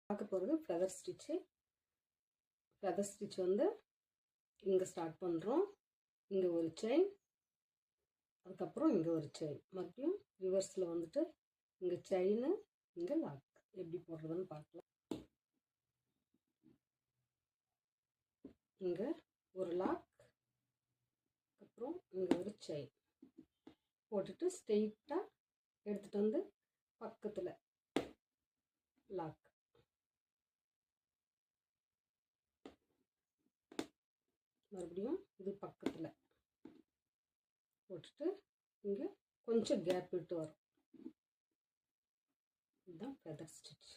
பார்க்க போகிறது feather stitch. Feather stitch வந்து இங்கே ஸ்டார்ட் பண்ணுறோம். இங்கே ஒரு செயின், அதுக்கப்புறம் இங்கே ஒரு செயின், மறுபடியும் ரிவர்ஸில் வந்துட்டு இங்கே செயின், இங்கே லாக். எப்படி போடுறதுன்னு பார்க்கலாம். இங்கே ஒரு லாக், அப்புறம் இங்கே ஒரு செயின் போட்டுட்டு ஸ்ட்ரெயிட்டாக எடுத்துகிட்டு வந்து பக்கத்தில் லாக். மறுபடியும் இது பக்கத்தில் போட்டுட்டு இங்கே கொஞ்சம் கேப் விட்டு வரும். இதுதான் ஃபெதர் ஸ்டிச்.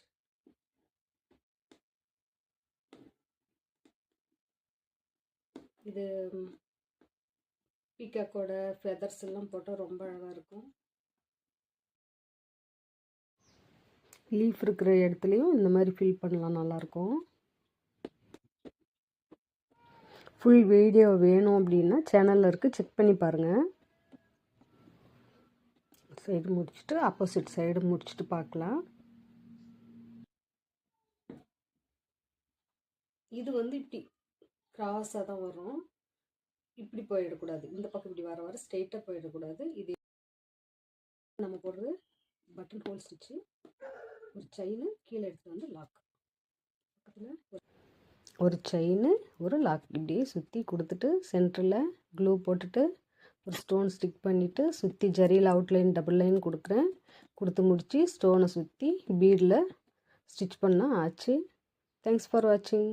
இது பீகாக்கோட ஃபெதர்ஸ் எல்லாம் போட்டால் ரொம்ப அழகாக இருக்கும். லீஃப் இருக்கிற இடத்துலையும் இந்த மாதிரி ஃபில் பண்ணலாம், நல்லாயிருக்கும். ஃபுல் வீடியோ வேணும் அப்படின்னா சேனலில் இருக்குது, செக் பண்ணி பாருங்கள். சைடு முடிச்சுட்டு ஆப்போசிட் சைடு முடிச்சுட்டு பார்க்கலாம். இது வந்து இப்படி கிராஸாக தான் வரும், இப்படி போயிடக்கூடாது. இந்த பக்கம் இப்படி வர வர ஸ்ட்ரெயிட்டாக போயிடக்கூடாது. இது நம்ம போடுறது பட்டன் ஹோல் ஸ்டிச்சு. ஒரு செயின் கீழே எடுத்துகிட்டு வந்து லாக், பக்கத்தில் ஒரு செயின், ஒரு லாக். இப்படியே சுற்றி கொடுத்துட்டு சென்டரில் க்ளூ போட்டுட்டு ஒரு ஸ்டோன் ஸ்டிக் பண்ணிவிட்டு சுற்றி ஜரியில் அவுட்லைன் டபுள் லைன் கொடுக்குறேன். கொடுத்து முடித்து ஸ்டோனை சுற்றி பீடில் ஸ்டிச் பண்ணால் ஆச்சு. தேங்க்ஸ் ஃபார் வாட்சிங்.